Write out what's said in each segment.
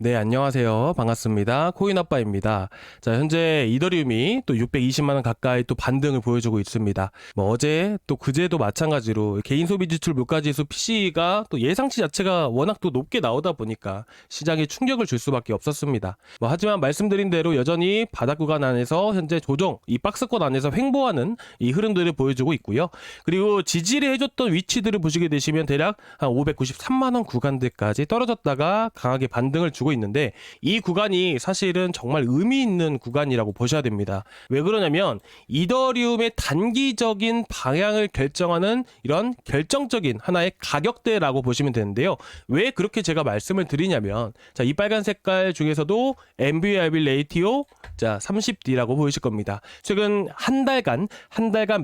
네, 안녕하세요. 반갑습니다. 코인아빠입니다. 자, 현재 이더리움이 또 620만 원 가까이 또 반등을 보여주고 있습니다. 어제 또 그제도 마찬가지로 개인 소비 지출 물가지수 PC가 또 예상치 자체가 워낙 또 높게 나오다 보니까 시장에 충격을 줄 수밖에 없었습니다. 하지만 말씀드린 대로 여전히 바닥 구간 안에서 현재 조정, 이 박스권 안에서 횡보하는 이 흐름들을 보여주고 있고요. 그리고 지지를 해줬던 위치들을 보시게 되시면 대략 한 593만 원 구간들까지 떨어졌다가 강하게 반등을 주고 있는데, 이 구간이 사실은 정말 의미 있는 구간이라고 보셔야 됩니다. 왜 그러냐면 이더리움의 단기적인 방향을 결정하는 이런 결정적인 하나의 가격대라고 보시면 되는데요. 왜 그렇게 제가 말씀을 드리냐면, 자, 이 빨간 색깔 중에서도 MVRV 레이티오 30D라고 보이실 겁니다. 최근 한 달간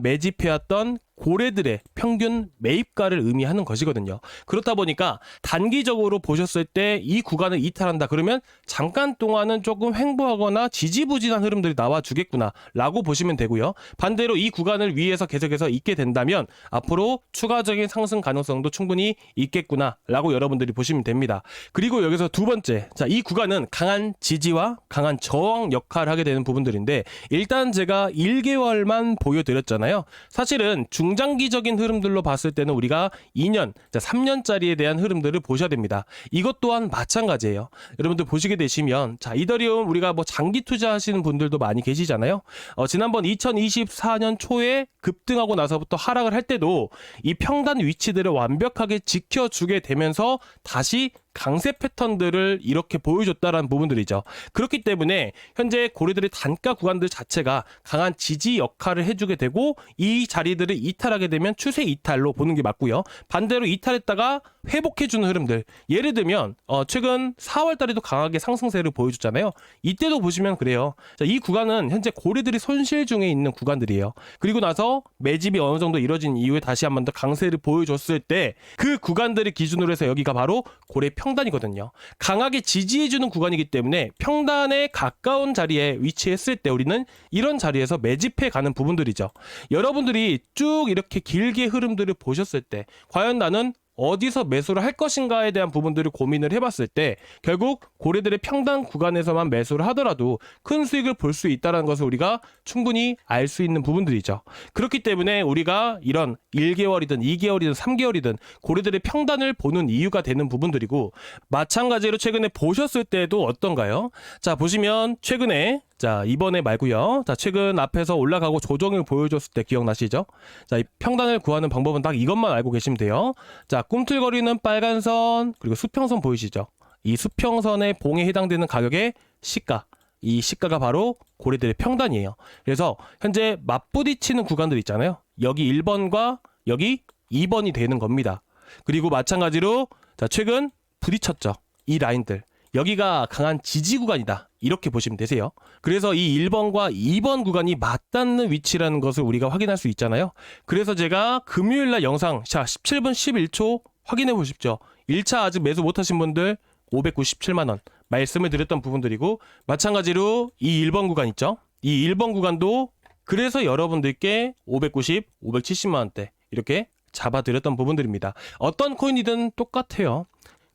매집해왔던 고래들의 평균 매입가를 의미하는 것이거든요. 그렇다 보니까 단기적으로 보셨을 때 이 구간을 이탈한다 그러면 잠깐 동안은 조금 횡보하거나 지지부진한 흐름들이 나와주겠구나 라고 보시면 되고요. 반대로 이 구간을 위에서 계속해서 있게 된다면 앞으로 추가적인 상승 가능성도 충분히 있겠구나 라고 여러분들이 보시면 됩니다. 그리고 여기서 두 번째, 자, 이 구간은 강한 지지와 강한 저항 역할을 하게 되는 부분들인데, 일단 제가 1개월만 보여드렸잖아요. 사실은 중장기적인 흐름들로 봤을 때는 우리가 2년, 3년짜리에 대한 흐름들을 보셔야 됩니다. 이것 또한 마찬가지예요. 여러분들 보시게 되시면, 자, 이더리움 우리가 장기 투자하시는 분들도 많이 계시잖아요. 지난번 2024년 초에 급등하고 나서부터 하락을 할 때도 이 평단 위치들을 완벽하게 지켜주게 되면서 다시 강세 패턴들을 이렇게 보여줬다라는 부분들이죠. 그렇기 때문에 현재 고래들의 단가 구간들 자체가 강한 지지 역할을 해주게 되고, 이 자리들을 이탈하게 되면 추세 이탈로 보는 게 맞고요. 반대로 이탈했다가 회복해주는 흐름들, 예를 들면 최근 4월 달에도 강하게 상승세를 보여줬잖아요. 이때도 보시면 그래요. 자, 이 구간은 현재 고래들이 손실 중에 있는 구간들이에요. 그리고 나서 매집이 어느 정도 이뤄진 이후에 다시 한 번 더 강세를 보여줬을 때 그 구간들을 기준으로 해서 여기가 바로 고래 평단이거든요. 강하게 지지해주는 구간이기 때문에 평단에 가까운 자리에 위치했을 때 우리는 이런 자리에서 매집해 가는 부분들이죠. 여러분들이 쭉 이렇게 길게 흐름들을 보셨을 때 과연 나는 어디서 매수를 할 것인가에 대한 부분들을 고민을 해봤을 때 결국 고래들의 평단 구간에서만 매수를 하더라도 큰 수익을 볼 수 있다는 것을 우리가 충분히 알 수 있는 부분들이죠. 그렇기 때문에 우리가 이런 1개월이든 2개월이든 3개월이든 고래들의 평단을 보는 이유가 되는 부분들이고, 마찬가지로 최근에 보셨을 때도 어떤가요? 자, 보시면 최근에, 자, 이번에 말고요. 자, 최근 앞에서 올라가고 조정을 보여줬을 때 기억나시죠? 자, 이 평단을 구하는 방법은 딱 이것만 알고 계시면 돼요. 자, 꿈틀거리는 빨간 선, 그리고 수평선 보이시죠? 이 수평선의 봉에 해당되는 가격의 시가, 이 시가가 바로 고래들의 평단이에요. 그래서 현재 맞부딪히는 구간들 있잖아요. 여기 1번과 여기 2번이 되는 겁니다. 그리고 마찬가지로, 자, 최근 부딪혔죠. 이 라인들. 여기가 강한 지지 구간이다, 이렇게 보시면 되세요. 그래서 이 1번과 2번 구간이 맞닿는 위치라는 것을 우리가 확인할 수 있잖아요. 그래서 제가 금요일날 영상 17분 11초 확인해 보십시오. 1차 아직 매수 못하신 분들 597만원 말씀을 드렸던 부분들이고, 마찬가지로 이 1번 구간 있죠. 이 1번 구간도 그래서 여러분들께 590, 570만원대 이렇게 잡아드렸던 부분들입니다. 어떤 코인이든 똑같아요.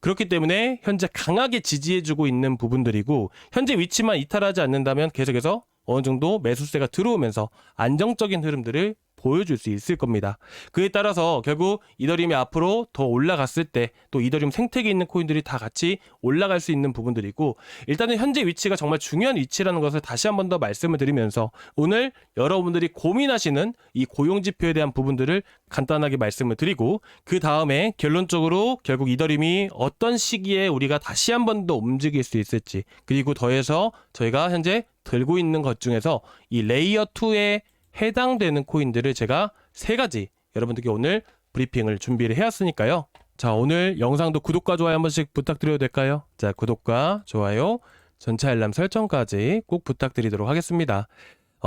그렇기 때문에 현재 강하게 지지해주고 있는 부분들이고, 현재 위치만 이탈하지 않는다면 계속해서 어느 정도 매수세가 들어오면서 안정적인 흐름들을 보여줄 수 있을 겁니다. 그에 따라서 결국 이더리움이 앞으로 더 올라갔을 때 또 이더리움 생태계에 있는 코인들이 다 같이 올라갈 수 있는 부분들이고, 일단은 현재 위치가 정말 중요한 위치라는 것을 다시 한 번 더 말씀을 드리면서 오늘 여러분들이 고민하시는 이 고용지표에 대한 부분들을 간단하게 말씀을 드리고, 그 다음에 결론적으로 결국 이더리움이 어떤 시기에 우리가 다시 한 번 더 움직일 수 있을지, 그리고 더해서 저희가 현재 들고 있는 것 중에서 이 레이어 2에 해당되는 코인들을 제가 3가지 여러분들께 오늘 브리핑을 준비를 해왔으니까요. 자, 오늘 영상도 구독과 좋아요 한 번씩 부탁드려도 될까요? 자, 구독과 좋아요, 전체 알람 설정까지 꼭 부탁드리도록 하겠습니다.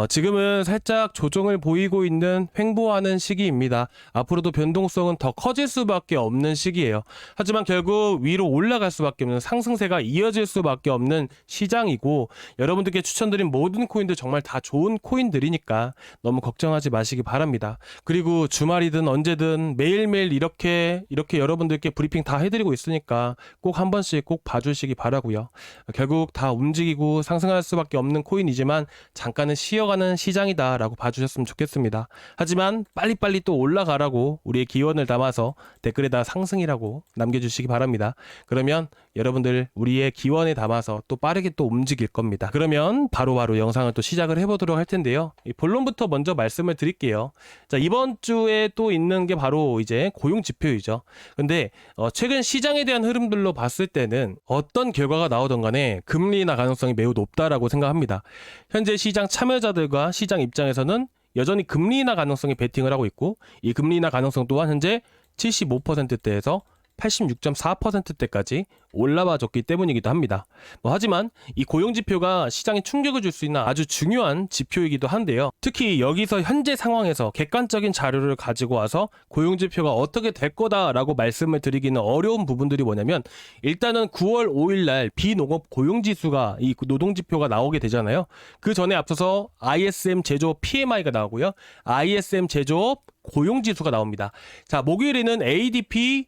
지금은 살짝 조정을 보이고 있는 횡보하는 시기입니다. 앞으로도 변동성은 더 커질 수밖에 없는 시기예요. 하지만 결국 위로 올라갈 수밖에 없는 상승세가 이어질 수밖에 없는 시장이고, 여러분들께 추천드린 모든 코인들 정말 다 좋은 코인들이니까 너무 걱정하지 마시기 바랍니다. 그리고 주말이든 언제든 매일매일 이렇게 여러분들께 브리핑 다 해드리고 있으니까 꼭 한 번씩 꼭 봐주시기 바라고요. 결국 다 움직이고 상승할 수밖에 없는 코인이지만 잠깐은 쉬어가는 시장이다라고 봐주셨으면 좋겠습니다. 하지만 빨리빨리 또 올라가라고 우리의 기원을 담아서 댓글에다 상승이라고 남겨주시기 바랍니다. 그러면 여러분들 우리의 기원에 담아서 또 빠르게 또 움직일 겁니다. 그러면 바로바로 영상을 또 시작을 해보도록 할 텐데요. 이 본론부터 먼저 말씀을 드릴게요. 자, 이번 주에 또 있는 게 바로 이제 고용지표이죠. 근데 최근 시장에 대한 흐름들로 봤을 때는 어떤 결과가 나오던 간에 금리 인하 가능성이 매우 높다라고 생각합니다. 현재 시장 참여자들과 시장 입장에서는 여전히 금리 인하 가능성에 베팅을 하고 있고, 이 금리 인하 가능성 또한 현재 75%대에서 86.4%대까지 올라와 줬기 때문이기도 합니다. 하지만 이 고용지표가 시장에 충격을 줄 수 있는 아주 중요한 지표이기도 한데요. 특히 여기서 현재 상황에서 객관적인 자료를 가지고 와서 고용지표가 어떻게 될 거다라고 말씀을 드리기는 어려운 부분들이 뭐냐면, 일단은 9월 5일날 비농업 고용지수가 이 노동지표가 나오게 되잖아요. 그 전에 앞서서 ISM 제조업 PMI가 나오고요. ISM 제조업 고용지수가 나옵니다. 자, 목요일에는 ADP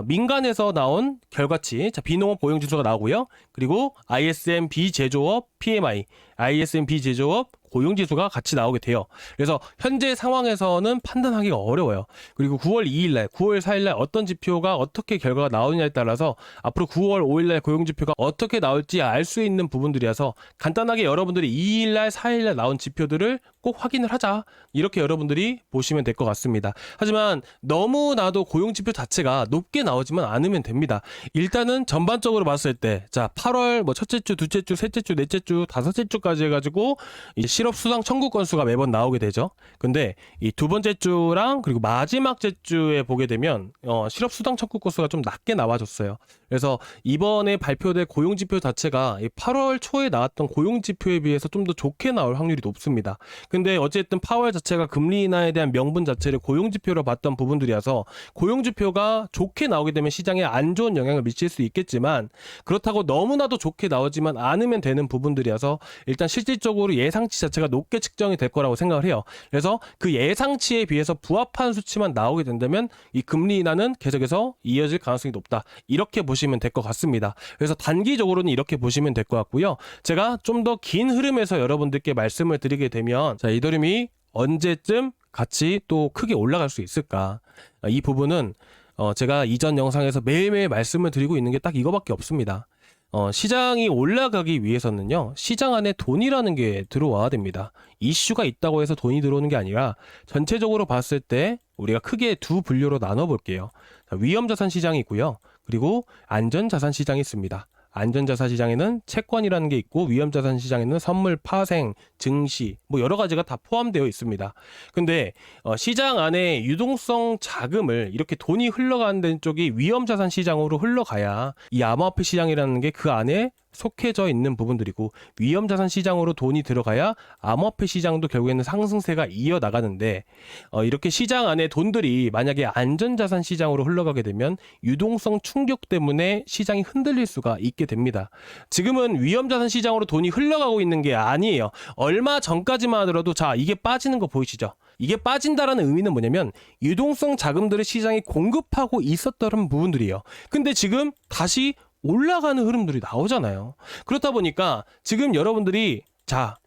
민간에서 나온 결과치, 비농업 고용지수가 나오고요. 그리고 ISM 비제조업 PMI, ISM 비제조업 고용지수가 같이 나오게 돼요. 그래서 현재 상황에서는 판단하기가 어려워요. 그리고 9월 2일날, 9월 4일날 어떤 지표가 어떻게 결과가 나오느냐에 따라서 앞으로 9월 5일날 고용지표가 어떻게 나올지 알 수 있는 부분들이라서 간단하게 여러분들이 2일날, 4일날 나온 지표들을 꼭 확인을 하자, 이렇게 여러분들이 보시면 될 것 같습니다. 하지만 너무나도 고용지표 자체가 높게 나오지만 않으면 됩니다. 일단은 전반적으로 봤을 때 8월 첫째 주, 둘째 주, 셋째 주, 넷째 주, 다섯째 주까지 해가지고 실업 수당 청구 건수가 매번 나오게 되죠. 근데 이 두 번째 주랑 그리고 마지막 주에 보게 되면 실업 수당 청구 건수가 좀 낮게 나와줬어요. 그래서 이번에 발표될 고용지표 자체가 8월 초에 나왔던 고용지표에 비해서 좀 더 좋게 나올 확률이 높습니다. 근데 어쨌든 파월 자체가 금리 인하에 대한 명분 자체를 고용지표로 봤던 부분들이라서 고용지표가 좋게 나오게 되면 시장에 안 좋은 영향을 미칠 수 있겠지만, 그렇다고 너무나도 좋게 나오지만 않으면 되는 부분들이라서 일단 실질적으로 예상치 자체가 높게 측정이 될 거라고 생각을 해요. 그래서 그 예상치에 비해서 부합한 수치만 나오게 된다면 이 금리 인하는 계속해서 이어질 가능성이 높다, 이렇게 보시면 될 것 같습니다. 그래서 단기적으로는 이렇게 보시면 될 것 같고요. 제가 좀 더 긴 흐름에서 여러분들께 말씀을 드리게 되면, 이더리움이 언제쯤 같이 또 크게 올라갈 수 있을까, 이 부분은 제가 이전 영상에서 매일매일 말씀을 드리고 있는 게 딱 이거밖에 없습니다. 시장이 올라가기 위해서는요, 시장 안에 돈이라는 게 들어와야 됩니다. 이슈가 있다고 해서 돈이 들어오는 게 아니라 전체적으로 봤을 때 우리가 크게 두 분류로 나눠볼게요. 위험자산 시장이 있고요. 그리고 안전자산 시장이 있습니다. 안전자산 시장에는 채권이라는 게 있고, 위험자산 시장에는 선물, 파생, 증시, 여러 가지가 다 포함되어 있습니다. 근데 시장 안에 유동성 자금을 이렇게 돈이 흘러가는 쪽이 위험자산 시장으로 흘러가야 이 암호화폐 시장이라는 게 그 안에 속해져 있는 부분들이고, 위험자산 시장으로 돈이 들어가야 암호화폐 시장도 결국에는 상승세가 이어나가는데, 이렇게 시장 안에 돈들이 만약에 안전자산 시장으로 흘러가게 되면 유동성 충격 때문에 시장이 흔들릴 수가 있게 됩니다. 지금은 위험자산 시장으로 돈이 흘러가고 있는 게 아니에요. 얼마 전까지만 하더라도 이게 빠지는 거 보이시죠? 이게 빠진다라는 의미는 뭐냐면 유동성 자금들을 시장에 공급하고 있었던 부분들이에요. 근데 지금 다시 올라가는 흐름들이 나오잖아요. 그렇다 보니까 지금 여러분들이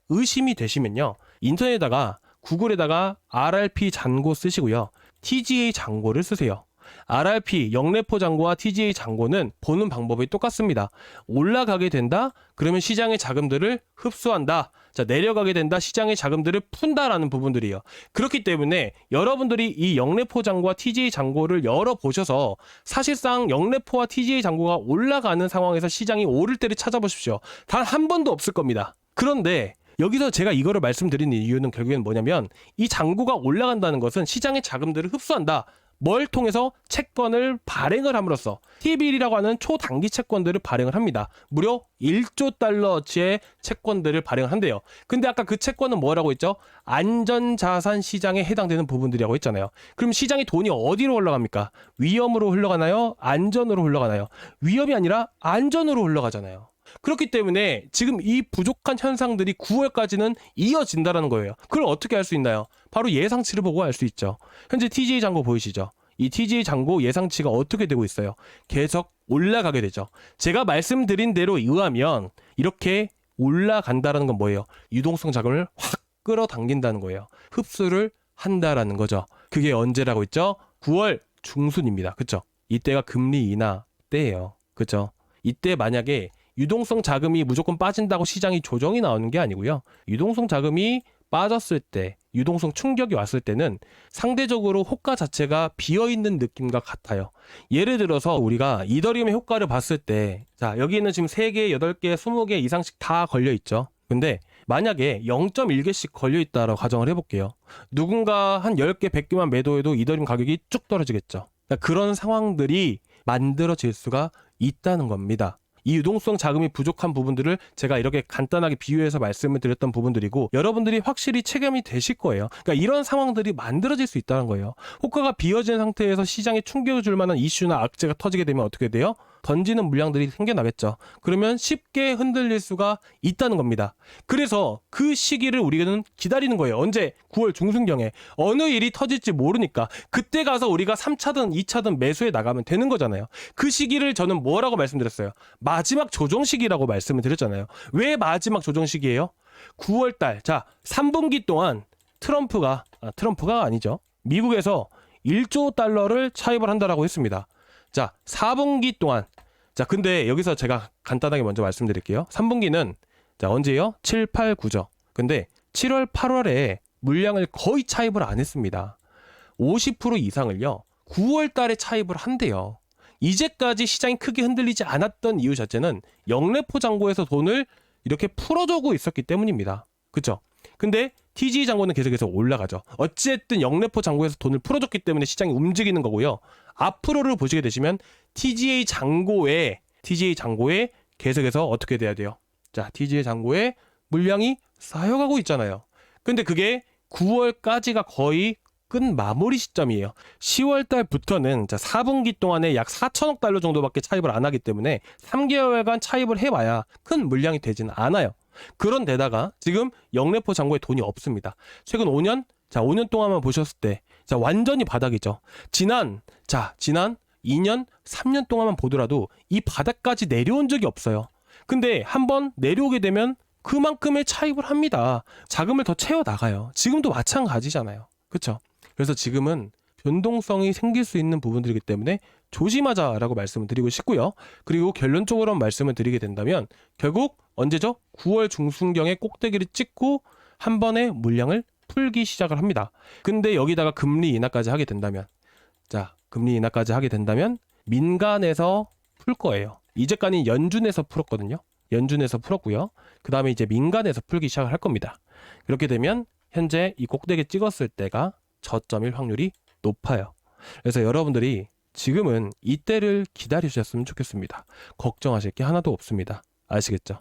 의심이 되시면요, 인터넷에다가 구글에다가 RRP 잔고 쓰시고요, TGA 잔고를 쓰세요. RRP 영래포 잔고와 TGA 잔고는 보는 방법이 똑같습니다. 올라가게 된다, 그러면 시장의 자금들을 흡수한다. 내려가게 된다, 시장의 자금들을 푼다라는 부분들이에요. 그렇기 때문에 여러분들이 이 영래포 잔고와 TGA 잔고를 열어보셔서 사실상 영래포와 TGA 잔고가 올라가는 상황에서 시장이 오를 때를 찾아보십시오. 단 한 번도 없을 겁니다. 그런데 여기서 제가 이거를 말씀드리는 이유는 결국엔 뭐냐면, 이 잔고가 올라간다는 것은 시장의 자금들을 흡수한다, 뭘 통해서 채권을 발행을 함으로써 T-빌이라고 하는 초단기 채권들을 발행을 합니다. 무려 1조 달러어치의 채권들을 발행을 한대요. 근데 아까 그 채권은 뭐라고 했죠? 안전자산 시장에 해당되는 부분들이라고 했잖아요. 그럼 시장에 돈이 어디로 흘러갑니까? 위험으로 흘러가나요? 안전으로 흘러가나요? 위험이 아니라 안전으로 흘러가잖아요. 그렇기 때문에 지금 이 부족한 현상들이 9월까지는 이어진다라는 거예요. 그걸 어떻게 할 수 있나요? 바로 예상치를 보고 알 수 있죠. 현재 TGA 잔고 보이시죠? 이 TGA 잔고 예상치가 어떻게 되고 있어요? 계속 올라가게 되죠. 제가 말씀드린 대로 의하면 이렇게 올라간다라는 건 뭐예요? 유동성 자금을 확 끌어당긴다는 거예요. 흡수를 한다라는 거죠. 그게 언제라고 했죠? 9월 중순입니다. 그쵸? 이때가 금리 인하 때예요. 그쵸? 이때 만약에 유동성 자금이 무조건 빠진다고 시장이 조정이 나오는 게 아니고요. 유동성 자금이 빠졌을 때, 유동성 충격이 왔을 때는 상대적으로 호가 자체가 비어있는 느낌과 같아요. 예를 들어서 우리가 이더리움의 효과를 봤을 때, 자, 여기는 지금 3개, 8개, 20개 이상씩 다 걸려있죠. 근데 만약에 0.1개씩 걸려있다라고 가정을 해볼게요. 누군가 한 10개, 100개만 매도해도 이더리움 가격이 쭉 떨어지겠죠. 그러니까 그런 상황들이 만들어질 수가 있다는 겁니다. 이 유동성 자금이 부족한 부분들을 제가 이렇게 간단하게 비유해서 말씀을 드렸던 부분들이고 여러분들이 확실히 체감이 되실 거예요. 그러니까 이런 상황들이 만들어질 수 있다는 거예요. 호가가 비어진 상태에서 시장에 충격을 줄 만한 이슈나 악재가 터지게 되면 어떻게 돼요? 던지는 물량들이 생겨나겠죠. 그러면 쉽게 흔들릴 수가 있다는 겁니다. 그래서 그 시기를 우리는 기다리는 거예요. 언제? 9월 중순경에. 어느 일이 터질지 모르니까 그때 가서 우리가 3차든 2차든 매수해 나가면 되는 거잖아요. 그 시기를 저는 뭐라고 말씀드렸어요? 마지막 조정 시기라고 말씀을 드렸잖아요. 왜 마지막 조정 시기예요? 9월달. 자, 3분기 동안 트럼프가 아니죠. 미국에서 1조 달러를 차입을 한다라고 했습니다. 자, 4분기 동안. 자, 근데 여기서 제가 간단하게 먼저 말씀드릴게요. 3분기는 자, 언제요? 7, 8, 9죠. 근데 7월, 8월에 물량을 거의 차입을 안 했습니다. 50% 이상을요. 9월 달에 차입을 한대요. 이제까지 시장이 크게 흔들리지 않았던 이유 자체는 영래포 잔고에서 돈을 이렇게 풀어주고 있었기 때문입니다. 그쵸? 근데 TGA 잔고는 계속해서 올라가죠. 어쨌든 영래포 잔고에서 돈을 풀어줬기 때문에 시장이 움직이는 거고요. 앞으로를 보시게 되시면 TGA 잔고에 계속해서 어떻게 돼야 돼요? 자, TGA 잔고에 물량이 쌓여가고 있잖아요. 근데 그게 9월까지가 거의 끝 마무리 시점이에요. 10월 달부터는 자 4분기 동안에 약 4천억 달러 정도밖에 차입을 안 하기 때문에 3개월간 차입을 해봐야 큰 물량이 되지는 않아요. 그런데다가 지금 영래포 잔고에 돈이 없습니다. 최근 5년? 자 5년 동안만 보셨을 때 자 완전히 바닥이죠. 지난 2년, 3년 동안만 보더라도 이 바닥까지 내려온 적이 없어요. 근데 한번 내려오게 되면 그만큼의 차입을 합니다. 자금을 더 채워 나가요. 지금도 마찬가지잖아요. 그렇죠? 그래서 지금은 변동성이 생길 수 있는 부분들이기 때문에 조심하자라고 말씀을 드리고 싶고요. 그리고 결론적으로 말씀을 드리게 된다면 결국 언제죠? 9월 중순경에 꼭대기를 찍고 한 번에 물량을 풀기 시작을 합니다. 근데 여기다가 금리 인하까지 하게 된다면 금리 인하까지 하게 된다면 민간에서 풀 거예요. 이제까지 연준에서 풀었거든요. 연준에서 풀었고요. 그 다음에 이제 민간에서 풀기 시작을 할 겁니다. 그렇게 되면 현재 이 꼭대기 찍었을 때가 저점일 확률이 높아요. 그래서 여러분들이 지금은 이때를 기다리셨으면 좋겠습니다. 걱정하실 게 하나도 없습니다. 아시겠죠?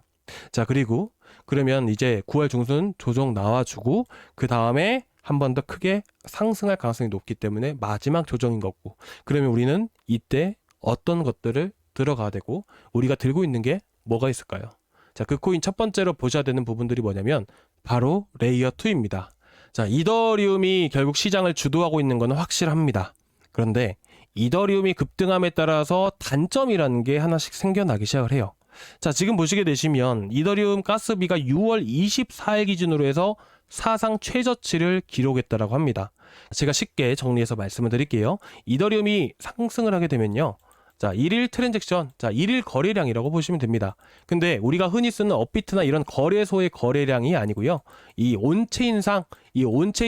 자, 그리고 그러면 이제 9월 중순 조정 나와주고 그 다음에 한 번 더 크게 상승할 가능성이 높기 때문에 마지막 조정인 거고 그러면 우리는 이때 어떤 것들을 들어가야 되고 우리가 들고 있는 게 뭐가 있을까요? 자, 그 코인 첫 번째로 보셔야 되는 부분들이 뭐냐면 바로 레이어 2입니다. 자, 이더리움이 결국 시장을 주도하고 있는 건 확실합니다. 그런데 이더리움이 급등함에 따라서 단점이라는 게 하나씩 생겨나기 시작을 해요. 자, 지금 보시게 되시면 이더리움 가스비가 6월 24일 기준으로 해서 사상 최저치를 기록했다라고 합니다. 제가 쉽게 정리해서 말씀을 드릴게요. 이더리움이 상승을 하게 되면요. 자, 1일 트랜잭션, 자, 1일 거래량이라고 보시면 됩니다. 근데 우리가 흔히 쓰는 업비트나 이런 거래소의 거래량이 아니고요. 이 온체인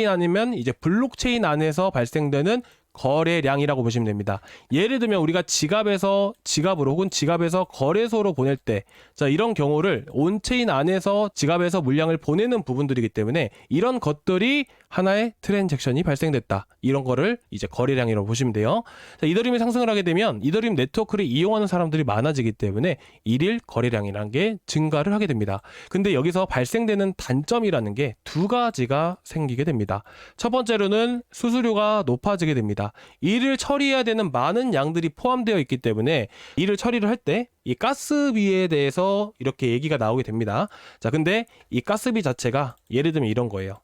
아니면 이제 블록체인 안에서 발생되는 거래량이라고 보시면 됩니다. 예를 들면 우리가 지갑에서 지갑으로 혹은 지갑에서 거래소로 보낼 때 자, 이런 경우를 온체인 안에서 지갑에서 물량을 보내는 부분들이기 때문에 이런 것들이 하나의 트랜잭션이 발생됐다. 이런 거를 이제 거래량이라고 보시면 돼요. 자, 이더리움이 상승을 하게 되면 이더리움 네트워크를 이용하는 사람들이 많아지기 때문에 일일 거래량이라는 게 증가를 하게 됩니다. 근데 여기서 발생되는 단점이라는 게 두 가지가 생기게 됩니다. 첫 번째로는 수수료가 높아지게 됩니다. 일을 처리해야 되는 많은 양들이 포함되어 있기 때문에 일을 처리를 할 때 이 가스비에 대해서 이렇게 얘기가 나오게 됩니다. 자, 근데 이 가스비 자체가 예를 들면 이런 거예요.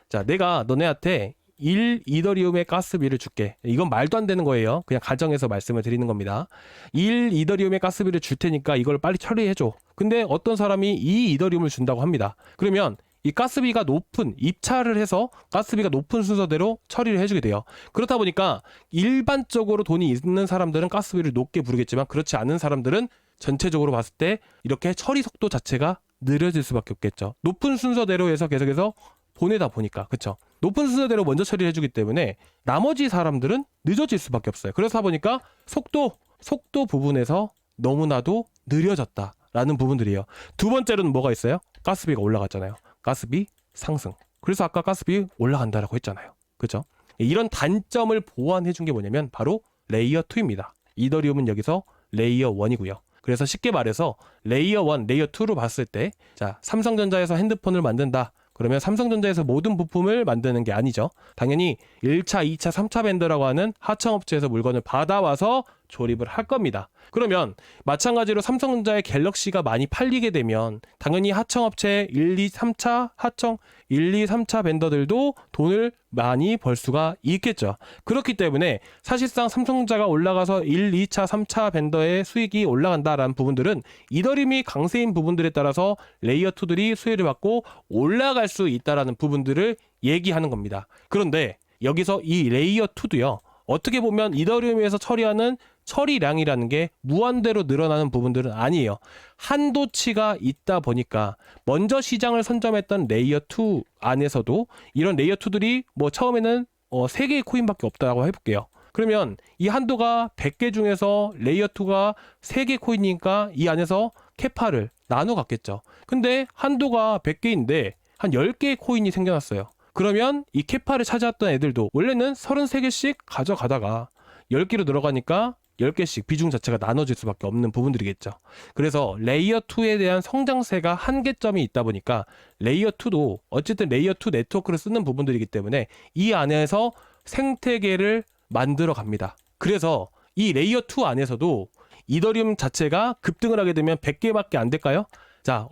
자, 내가 너네한테 1 이더리움의 가스비를 줄게. 이건 말도 안 되는 거예요. 그냥 가정에서 말씀을 드리는 겁니다. 1 이더리움의 가스비를 줄 테니까 이걸 빨리 처리해줘. 근데 어떤 사람이 2 이더리움을 준다고 합니다. 그러면 이 가스비가 높은, 입찰을 해서 가스비가 높은 순서대로 처리를 해주게 돼요. 그렇다 보니까 일반적으로 돈이 있는 사람들은 가스비를 높게 부르겠지만 그렇지 않은 사람들은 전체적으로 봤을 때 이렇게 처리 속도 자체가 느려질 수밖에 없겠죠. 높은 순서대로 해서 계속해서 보내다 보니까, 그쵸? 높은 순서대로 먼저 처리를 해주기 때문에 나머지 사람들은 늦어질 수밖에 없어요. 그래서 보니까 속도 부분에서 너무나도 느려졌다라는 부분들이에요. 두 번째로는 뭐가 있어요? 가스비가 올라갔잖아요. 가스비 상승. 그래서 아까 가스비 올라간다라고 했잖아요. 그렇죠? 이런 단점을 보완해 준 게 뭐냐면 바로 레이어 2입니다. 이더리움은 여기서 레이어 1이고요. 그래서 쉽게 말해서 레이어 1, 레이어 2로 봤을 때, 자, 삼성전자에서 핸드폰을 만든다. 그러면 삼성전자에서 모든 부품을 만드는 게 아니죠. 당연히 1차, 2차, 3차 벤더라고 하는 하청업체에서 물건을 받아와서 조립을 할 겁니다. 그러면 마찬가지로 삼성전자의 갤럭시가 많이 팔리게 되면 당연히 하청업체 1, 2, 3차 하청 1, 2, 3차 벤더들도 돈을 많이 벌 수가 있겠죠. 그렇기 때문에 사실상 삼성전자가 올라가서 1, 2차, 3차 벤더의 수익이 올라간다라는 부분들은 이더리움이 강세인 부분들에 따라서 레이어 2들이 수혜를 받고 올라갈 수 있다라는 부분들을 얘기하는 겁니다. 그런데 여기서 이 레이어 2도요. 어떻게 보면 이더리움에서 처리하는 처리량이라는 게 무한대로 늘어나는 부분들은 아니에요. 한도치가 있다 보니까 먼저 시장을 선점했던 레이어 2 안에서도 이런 레이어 2들이 뭐 처음에는 3개의 코인밖에 없다고 해볼게요. 그러면 이 한도가 100개 중에서 레이어 2가 3개 코인이니까 이 안에서 캐파를 나눠 갖겠죠. 근데 한도가 100개인데 한 10개의 코인이 생겨났어요. 그러면 이 캐파를 찾아왔던 애들도 원래는 33개씩 가져가다가 10개로 늘어가니까 10개씩 비중 자체가 나눠질 수밖에 없는 부분들이겠죠. 그래서 레이어 2에 대한 성장세가 한계점이 있다 보니까 레이어 2도 어쨌든 레이어 2 네트워크를 쓰는 부분들이기 때문에 이 안에서 생태계를 만들어 갑니다. 그래서 이 레이어 2 안에서도 이더리움 자체가 급등을 하게 되면 100개밖에 안 될까요? 자,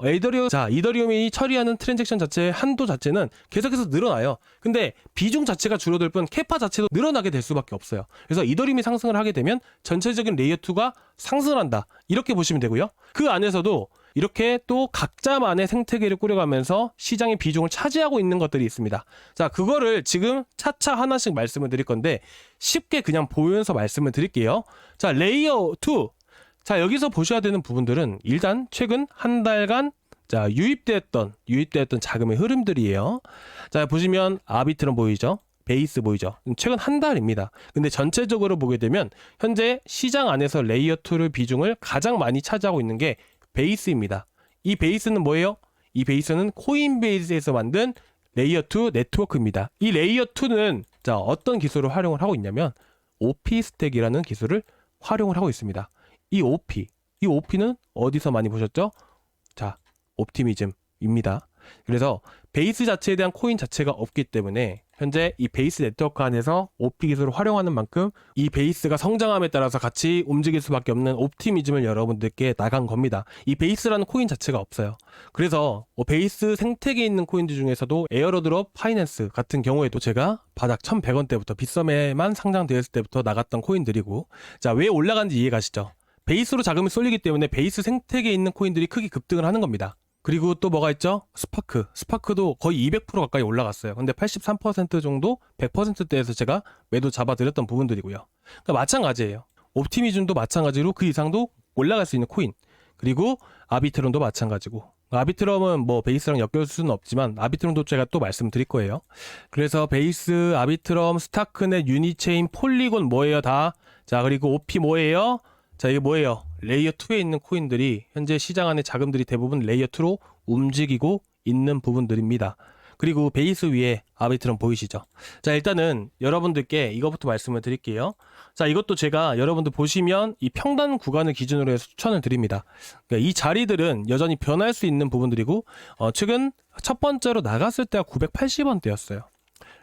이더리움이 처리하는 트랜잭션 자체의 한도 자체는 계속해서 늘어나요. 근데 비중 자체가 줄어들 뿐 캐파 자체도 늘어나게 될 수밖에 없어요. 그래서 이더리움이 상승을 하게 되면 전체적인 레이어 2가 상승한다. 이렇게 보시면 되고요. 그 안에서도 이렇게 또 각자만의 생태계를 꾸려가면서 시장의 비중을 차지하고 있는 것들이 있습니다. 자, 그거를 지금 차차 하나씩 말씀을 드릴 건데 쉽게 그냥 보면서 말씀을 드릴게요. 자, 레이어 2. 자, 여기서 보셔야 되는 부분들은 일단 최근 한 달간 자, 유입되었던 자금의 흐름들이에요. 자, 보시면 아비트럼 보이죠? 베이스 보이죠? 최근 한 달입니다. 근데 전체적으로 보게 되면 현재 시장 안에서 레이어 2를 비중을 가장 많이 차지하고 있는 게 베이스입니다. 이 베이스는 뭐예요? 이 베이스는 코인베이스에서 만든 레이어 2 네트워크입니다. 이 레이어 2는 자, 어떤 기술을 활용을 하고 있냐면 OP 스택이라는 기술을 활용을 하고 있습니다. 이 OP는 어디서 많이 보셨죠? 자, 옵티미즘입니다. 그래서 베이스 자체에 대한 코인 자체가 없기 때문에 현재 이 베이스 네트워크 안에서 OP 기술을 활용하는 만큼 이 베이스가 성장함에 따라서 같이 움직일 수밖에 없는 옵티미즘을 여러분들께 나간 겁니다. 이 베이스라는 코인 자체가 없어요. 그래서 베이스 생태계에 있는 코인들 중에서도 에어로드롭 파이낸스 같은 경우에도 제가 바닥 1100원대부터 빗썸에만 상장되었을 때부터 나갔던 코인들이고, 자, 왜 올라간지 이해가시죠? 베이스로 자금이 쏠리기 때문에 베이스 생태계에 있는 코인들이 크게 급등을 하는 겁니다. 그리고 또 뭐가 있죠? 스파크도 거의 200% 가까이 올라갔어요. 근데 83% 정도 100%대에서 제가 매도 잡아드렸던 부분들이고요. 그러니까 마찬가지예요. 옵티미즘도 마찬가지로 그 이상도 올라갈 수 있는 코인. 그리고 아비트럼도 마찬가지고. 아비트럼은 뭐 베이스랑 엮일 수는 없지만 아비트럼도 제가 또 말씀드릴 거예요. 그래서 베이스, 아비트럼, 스타크넷, 유니체인, 폴리곤 뭐예요 다? 자, 그리고 OP 뭐예요? 자, 이게 뭐예요? 레이어 2에 있는 코인들이 현재 시장 안에 자금들이 대부분 레이어 2로 움직이고 있는 부분들입니다. 그리고 베이스 위에 아비트럼 보이시죠? 자, 일단은 여러분들께 이거부터 말씀을 드릴게요. 자, 이것도 제가 여러분들 보시면 이 평단 구간을 기준으로 해서 추천을 드립니다. 그러니까 이 자리들은 여전히 변할 수 있는 부분들이고, 최근 첫 번째로 나갔을 때가 980원대였어요.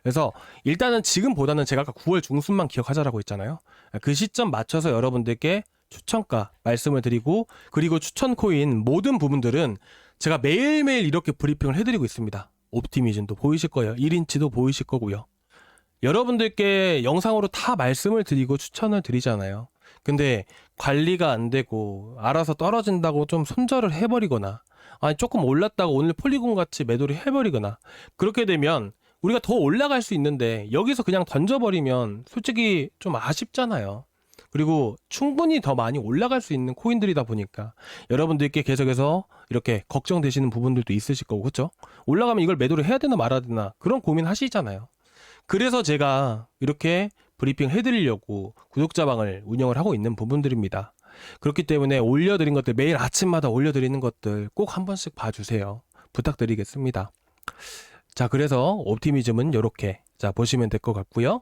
그래서 일단은 지금보다는 제가 아까 9월 중순만 기억하자라고 했잖아요. 그 시점 맞춰서 여러분들께 추천가 말씀을 드리고, 그리고 추천 코인 모든 부분들은 제가 매일매일 이렇게 브리핑을 해드리고 있습니다. 옵티미즘도 보이실 거예요. 1인치도 보이실 거고요. 여러분들께 영상으로 다 말씀을 드리고 추천을 드리잖아요. 근데 관리가 안 되고 알아서 떨어진다고 좀 손절을 해버리거나, 아니 조금 올랐다고 오늘 폴리곤 같이 매도를 해버리거나, 그렇게 되면 우리가 더 올라갈 수 있는데 여기서 그냥 던져버리면 솔직히 좀 아쉽잖아요. 그리고 충분히 더 많이 올라갈 수 있는 코인들이다 보니까 여러분들께 계속해서 이렇게 걱정되시는 부분들도 있으실 거고, 그렇죠? 올라가면 이걸 매도를 해야 되나 말아야 되나 그런 고민 하시잖아요. 그래서 제가 이렇게 브리핑 해드리려고 구독자방을 운영을 하고 있는 부분들입니다. 그렇기 때문에 올려드린 것들, 매일 아침마다 올려드리는 것들 꼭 한 번씩 봐주세요. 부탁드리겠습니다. 자, 그래서 옵티미즘은 이렇게 보시면 될 것 같고요.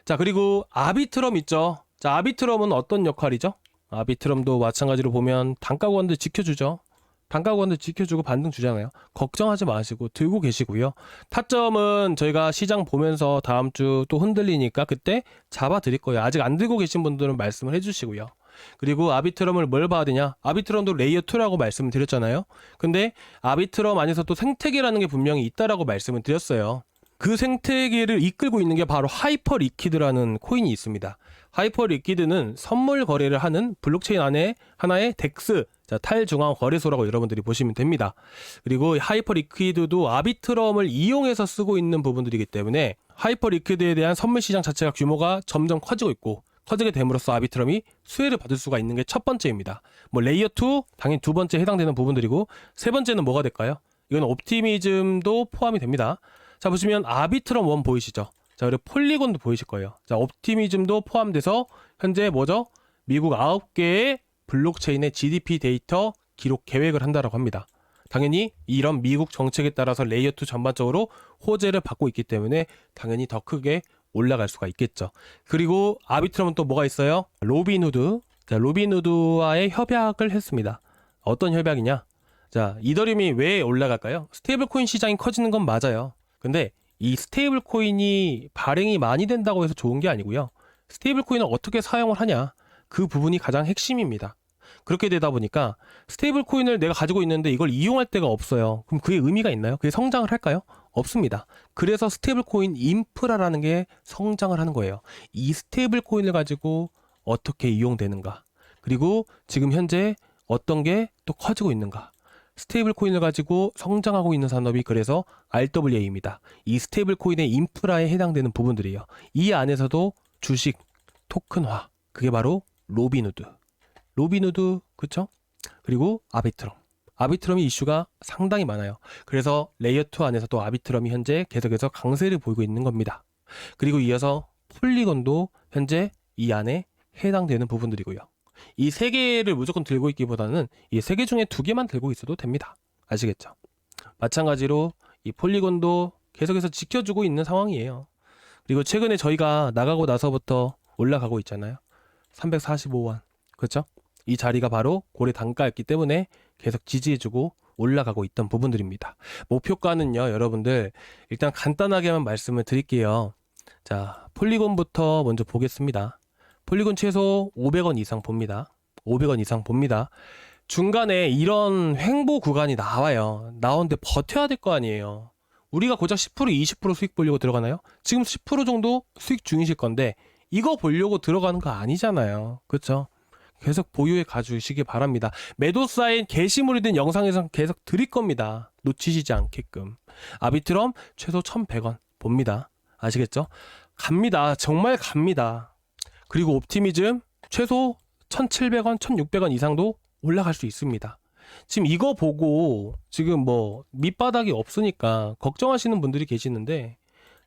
자, 그리고 아비트럼 있죠. 자, 아비트럼은 어떤 역할이죠? 아비트럼도 마찬가지로 보면 단가 구간들 지켜주죠. 단가 구간들 지켜주고 반등 주잖아요. 걱정하지 마시고 들고 계시고요. 타점은 저희가 시장 보면서 다음 주 또 흔들리니까 그때 잡아 드릴 거예요. 아직 안 들고 계신 분들은 말씀을 해주시고요. 그리고 아비트럼을 뭘 봐야 되냐? 아비트럼도 레이어 2라고 말씀을 드렸잖아요. 근데 아비트럼 안에서 또 생태계라는 게 분명히 있다라고 말씀을 드렸어요. 그 생태계를 이끌고 있는 게 바로 하이퍼 리퀴드라는 코인이 있습니다. 하이퍼 리퀴드는 선물 거래를 하는 블록체인 안에 하나의 덱스, 탈중앙 거래소라고 여러분들이 보시면 됩니다. 그리고 하이퍼 리퀴드도 아비트럼을 이용해서 쓰고 있는 부분들이기 때문에 하이퍼 리퀴드에 대한 선물 시장 자체가 규모가 점점 커지고 있고, 커지게 됨으로써 아비트럼이 수혜를 받을 수가 있는 게 첫 번째입니다. 뭐 레이어 2 당연히 두 번째 해당되는 부분들이고, 세 번째는 뭐가 될까요? 이건 옵티미즘도 포함이 됩니다. 자, 보시면 아비트럼 1 보이시죠? 자, 그리고 폴리곤도 보이실 거예요. 자, 옵티미즘도 포함돼서 현재 뭐죠? 미국 9개의 블록체인의 GDP 데이터 기록 계획을 한다라고 합니다. 당연히 이런 미국 정책에 따라서 레이어 2 전반적으로 호재를 받고 있기 때문에 당연히 더 크게 올라갈 수가 있겠죠. 그리고 아비트럼은 또 뭐가 있어요? 로빈후드. 자, 로빈후드와의 협약을 했습니다. 어떤 협약이냐? 자, 이더리움이 왜 올라갈까요? 스테이블 코인 시장이 커지는 건 맞아요. 근데 이 스테이블 코인이 발행이 많이 된다고 해서 좋은 게 아니고요. 스테이블 코인을 어떻게 사용을 하냐? 그 부분이 가장 핵심입니다. 그렇게 되다 보니까 스테이블 코인을 내가 가지고 있는데 이걸 이용할 데가 없어요. 그럼 그게 의미가 있나요? 그게 성장을 할까요? 없습니다. 그래서 스테이블 코인 인프라라는 게 성장을 하는 거예요. 이 스테이블 코인을 가지고 어떻게 이용되는가? 그리고 지금 현재 어떤 게 또 커지고 있는가? 스테이블 코인을 가지고 성장하고 있는 산업이 그래서 RWA입니다. 이 스테이블 코인의 인프라에 해당되는 부분들이에요. 이 안에서도 주식, 토큰화, 그게 바로 로빈후드. 로빈후드, 그쵸? 그리고 아비트럼. 아비트럼이 이슈가 상당히 많아요. 그래서 레이어 2 안에서도 아비트럼이 현재 계속해서 강세를 보이고 있는 겁니다. 그리고 이어서 폴리곤도 현재 이 안에 해당되는 부분들이고요. 이 세 개를 무조건 들고 있기보다는 이 세 개 중에 두 개만 들고 있어도 됩니다. 아시겠죠? 마찬가지로 이 폴리곤도 계속해서 지켜주고 있는 상황이에요. 그리고 최근에 저희가 나가고 나서부터 올라가고 있잖아요. 345원. 그렇죠? 이 자리가 바로 고래 단가였기 때문에 계속 지지해주고 올라가고 있던 부분들입니다. 목표가는요, 여러분들 일단 간단하게만 말씀을 드릴게요. 자, 폴리곤부터 먼저 보겠습니다. 폴리곤 최소 500원 이상 봅니다. 500원 이상 봅니다. 중간에 이런 횡보 구간이 나와요. 나오는데 버텨야 될 거 아니에요. 우리가 고작 10% 20% 수익 보려고 들어가나요? 지금 10% 정도 수익 중이실 건데 이거 보려고 들어가는 거 아니잖아요. 그렇죠? 계속 보유해 가주시기 바랍니다. 매도 사인 게시물이 된 영상에서 계속 드릴 겁니다. 놓치시지 않게끔. 아비트럼 최소 1100원 봅니다. 아시겠죠? 갑니다. 정말 갑니다. 그리고 옵티미즘 최소 1700원, 1600원 이상도 올라갈 수 있습니다. 지금 이거 보고 지금 뭐 밑바닥이 없으니까 걱정하시는 분들이 계시는데,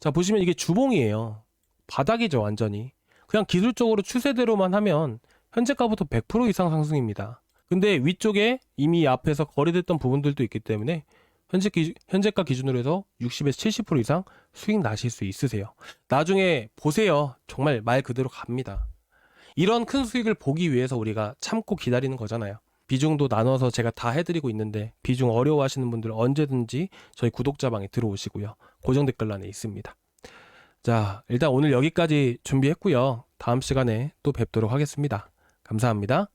자, 보시면 이게 주봉이에요. 바닥이죠, 완전히. 그냥 기술적으로 추세대로만 하면 현재가부터 100% 이상 상승입니다. 근데 위쪽에 이미 앞에서 거래됐던 부분들도 있기 때문에 현재가 기준으로 해서 60에서 70% 이상 수익 나실 수 있으세요. 나중에 보세요. 정말 말 그대로 갑니다. 이런 큰 수익을 보기 위해서 우리가 참고 기다리는 거잖아요. 비중도 나눠서 제가 다 해드리고 있는데 비중 어려워하시는 분들 언제든지 저희 구독자방에 들어오시고요. 고정 댓글란에 있습니다. 자, 일단 오늘 여기까지 준비했고요. 다음 시간에 또 뵙도록 하겠습니다. 감사합니다.